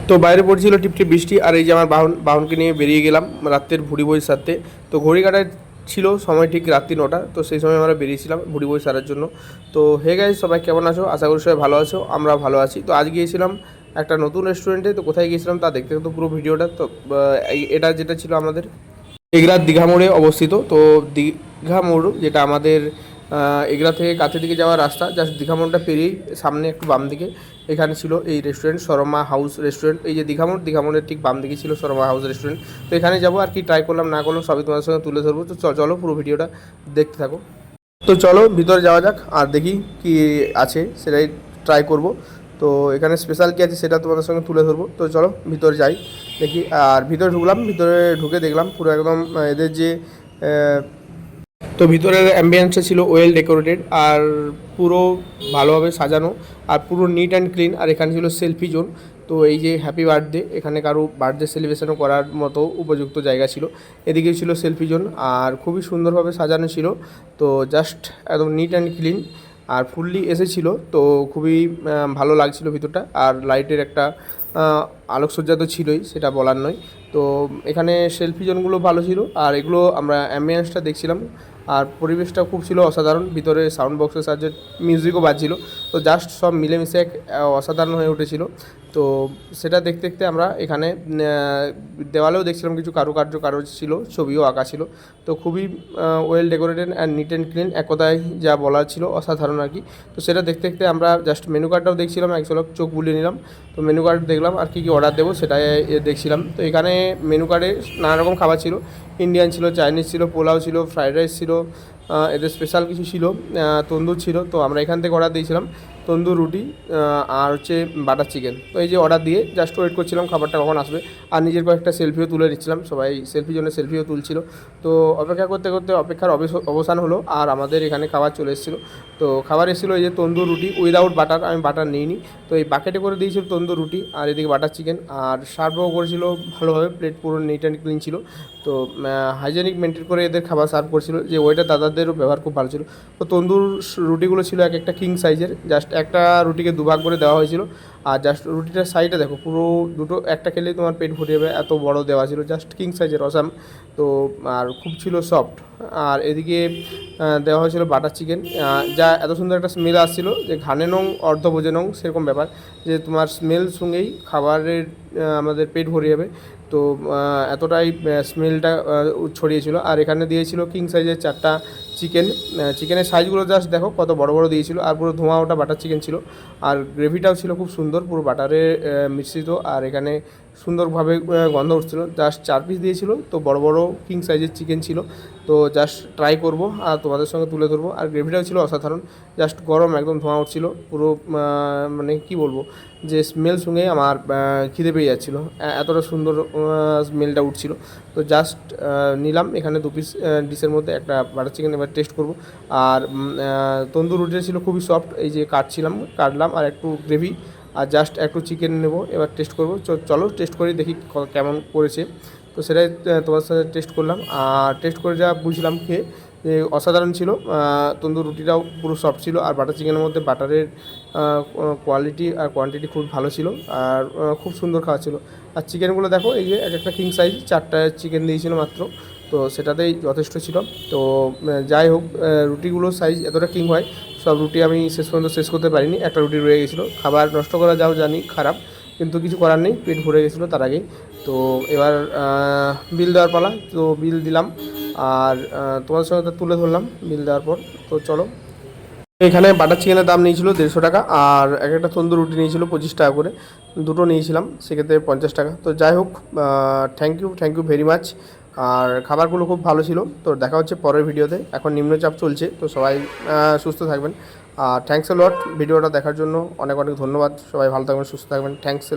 তো বাইরে পড়ছিল টিপটিপ বৃষ্টি, আর এই যে আমার বাহনকে নিয়ে বেরিয়ে গেলাম রাত্রের ভুড়ি বই সারতে। তো ঘড়ি কাটায় ছিল সময় ঠিক রাত্রি 9টা। তো সেই সময় আমরা বেরিয়েছিলাম ভুড়ি বই সারার জন্য। তো হে গাইস, সবাই কেমন আছো? আশা করি সবাই ভালো আছো, আমরা ভালো আছি। তো আজ গিয়েছিলাম একটা নতুন রেস্টুরেন্টে। তো কোথায় গিয়েছিলাম তা দেখতে তো পুরো ভিডিওটা। তো এটা যেটা ছিল আমাদের এগরার দীঘা মোড়ে অবস্থিত। তো দীঘা মোড় যেটা আমাদের এগরা থেকে কাছের দিকে যাওয়ার রাস্তা, জাস্ট দীঘা মোড়টা পেরিয়েই সামনে একটু বাম দিকে এখানে ছিল এই রেস্টুরেন্ট শর্মা হাউস রেস্টুরেন্ট। এই যে দীঘা মোড়ের ঠিক বাম দিকে ছিল শর্মা হাউস রেস্টুরেন্ট। তো এখানে যাবো, আর কি ট্রাই করলাম না করলাম সবই তোমাদের সঙ্গে তুলে ধরবো। তো চলো পুরো ভিডিওটা দেখতে থাকো। তো চলো ভিতরে যাওয়া যাক আর দেখি কি আছে সেটাই ট্রাই করব। তো এখানে স্পেশাল কী আছে সেটা তোমাদের সঙ্গে তুলে ধরবো। তো চলো ভিতরে যাই দেখি। আর ভিতরে ঢুকলাম, ভিতরে ঢুকে দেখলাম পুরো একদম এদের যে তো ভিতরের অ্যাম্বিয়েন্সটা ছিল ওয়েল ডেকোরেটেড, আর পুরো ভালোভাবে সাজানো, আর পুরো নিট অ্যান্ড ক্লিন। আর এখানে ছিল সেলফি জোন। তো এই যে হ্যাপি বার্থডে, এখানে কারো বার্থডে সেলিব্রেশনও করার মতো উপযুক্ত জায়গা ছিল। এদিকে ছিল সেলফি জোন, আর খুবই সুন্দরভাবে সাজানো ছিল। তো জাস্ট একদম নিট অ্যান্ড ক্লিন আর ফুললি এসেছিল। তো খুবই ভালো লাগছিল ভিতরটা। আর লাইটের একটা আলোকসজ্জা তো ছিলই, সেটা বলার নয়। তো এখানে সেলফি জোনগুলো ভালো ছিল, আর এগুলো আমরা অ্যাম্বিয়েন্সটা দেখছিলাম। আর পরিবেশটা খুব ছিল অসাধারণ, ভিতরে সাউন্ড বক্সের সাহায্যে মিউজিকও বাজছিল। তো জাস্ট সব মিলেমিশে এক অসাধারণ হয়ে উঠেছিল। তো সেটা দেখতে দেখতে আমরা এখানে দেওয়ালেও দেখছিলাম কিছু কারুকার্য ছিল, ছবিও আঁকা ছিল। তো খুবই well decorated and NEET and clean, এক কথায় যা বলার ছিল অসাধারণ আর কি। তো সেটা দেখতে দেখতে আমরা জাস্ট মেনু কার্ডটাও দেখছিলাম, এক ঝলক চোখ বুলিয়ে নিলাম। তো মেনু কার্ড দেখলাম আর কী কী অর্ডার দেবো সেটাই দেখছিলাম। তো এখানে মেনু কার্ডে নানা রকম খাবার ছিল, ইন্ডিয়ান ছিল, চাইনিজ ছিল, পোলাও ছিল, ফ্রাইড রাইস ছিল, এদের স্পেশাল কিছু ছিল, তন্দুর ছিল। তো আমরা এখান থেকে অর্ডার দিয়েছিলাম তন্দুর রুটি আর হচ্ছে বাটার চিকেন। তো এই যে অর্ডার দিয়ে জাস্ট ওয়েট করছিলাম খাবারটা কখন আসবে, আর নিজের কয়েকটা সেলফিও তুলে নিচ্ছিলাম, সবাই সেলফির জন্য সেলফিও তুলছিল। তো অপেক্ষা করতে করতে অপেক্ষার অবসান হলো, আর আমাদের এখানে খাবার চলে এসেছিলো। তো খাবার এসেছিলো এই যে তন্দুর রুটি উইদাউট বাটার, আমি বাটার নিইনি। তো এই বাকেটে করে দিয়েছিল তন্দুর রুটি, আর এদিকে বাটার চিকেন, আর সার্ভও করেছিল ভালোভাবে, প্লেট পুরো নিট অ্যান্ড ক্লিন ছিল। তো হাইজেনিক মেনটেন করে এদের খাবার সার্ভ করছিল, যে ওইটা দাদাদেরও ব্যবহার খুব ভালো ছিল। তো তন্দুর রুটিগুলো ছিল এক একটা কিং সাইজের, জাস্ট একটা রুটিকে দুভাগ করে দেওয়া হয়েছিল। আর জাস্ট রুটিটার সাইডে দেখো পুরো দুটো, একটা খেলেই তোমার পেট ভরে যাবে, এত বড় দেওয়া ছিল, জাস্ট কিং সাইজের অসাম। তো আর খুব ছিল সফট। আর এদিকে দেওয়া হয়েছিল বাটার চিকেন, যা এত সুন্দর একটা স্মেল আসছিলো যে ঘানে নং অর্ধ বোঝে নং সেরকম ব্যাপার, যে তোমার স্মেল সঙ্গেই খাবারের আমাদের পেট ভরে যাবে। তো এতটাই স্মেলটা ছড়িয়েছিল। আর এখানে দিয়েছিল কিং সাইজের 4টা চিকেন। চিকেনের সাইজগুলো জাস্ট দেখো কত বড় বড় দিয়েছিল, আর পুরো ধোঁয়া ওটা বাটার চিকেন ছিল। আর গ্রেভিটাও ছিল খুব সুন্দর, পুরো বাটারে মিশ্রিত। আর এখানে সুন্দরভাবে গন্ধ উঠছিল। জাস্ট 4 পিস দিয়েছিল, তো বড় বড় কিং সাইজের চিকেন ছিল। তো জাস্ট ট্রাই করব আর তোমাদের সঙ্গে তুলে ধরবো। আর গ্রেভিটাও ছিল অসাধারণ, জাস্ট গরম একদম ধোঁয়া উঠছিল পুরো, মানে কি বলবো, যে স্মেল শুনে আমার খিদে পেয়ে যাচ্ছিলো, এতটা সুন্দর স্মেলটা উঠছিল। তো জাস্ট নিলাম এখানে 2 পিস ডিশের মধ্যে একটা বাটার চিকেন, এবার টেস্ট করব। আর তন্দুর রুটিটা ছিল খুবই সফট, এই যে কাটলাম আর একটু গ্রেভি, আর জাস্ট একটু চিকেন নেব, এবার টেস্ট করব। চলো টেস্ট করি দেখি কেমন করেছে। তো সেটাই তোমার সাথে টেস্ট করলাম, আর টেস্ট করে যা বুঝলাম খেয়ে যে অসাধারণ ছিল। তন্দুর রুটিটাও পুরো সফট ছিল, আর বাটার চিকেনের মধ্যে বাটারের কোয়ালিটি আর কোয়ান্টিটি খুব ভালো ছিল, আর খুব সুন্দর খাওয়া ছিল। আর চিকেনগুলো দেখো এই যে এক একটা কিং সাইজ, 4টা চিকেন দিয়েছিল মাত্র। তো সেটাতেই যথেষ্ট ছিল। তো যাই হোক, রুটিগুলোর সাইজ এতটা কিং হয়, সব রুটি আমি শেষ পর্যন্ত শেষ করতে পারিনি, একটা রুটি রয়ে গেছিলো। খাবার নষ্ট করা যাও জানি খারাপ, কিন্তু কিছু করার নেই, পেট ভরে গেছিলো তার আগেই। তো এবার বিল দেওয়ার পালা। তো বিল দিলাম, আর তোমাদের সঙ্গে তুলে ধরলাম বিল দেওয়ার পর। তো চলো, এখানে বাটার চিকেনের দাম নিয়েছিল 150 টাকা, আর এক একটা তন্দুর রুটি নিয়েছিল 25 টাকা করে, দুটো নিয়েছিলাম সেক্ষেত্রে 50 টাকা। তো যাই হোক, থ্যাংক ইউ ভেরি মাচ। আর খাবারগুলো খুব ভালো ছিল। তো দেখা হচ্ছে পরের ভিডিওতে, এখন নিম্নচাপ চলছে, তো সবাই সুস্থ থাকবেন। আর থ্যাংকস এ লট ভিডিওটা দেখার জন্য, অনেক অনেক ধন্যবাদ। সবাই ভালো থাকবেন, সুস্থ থাকবেন, থ্যাংকস।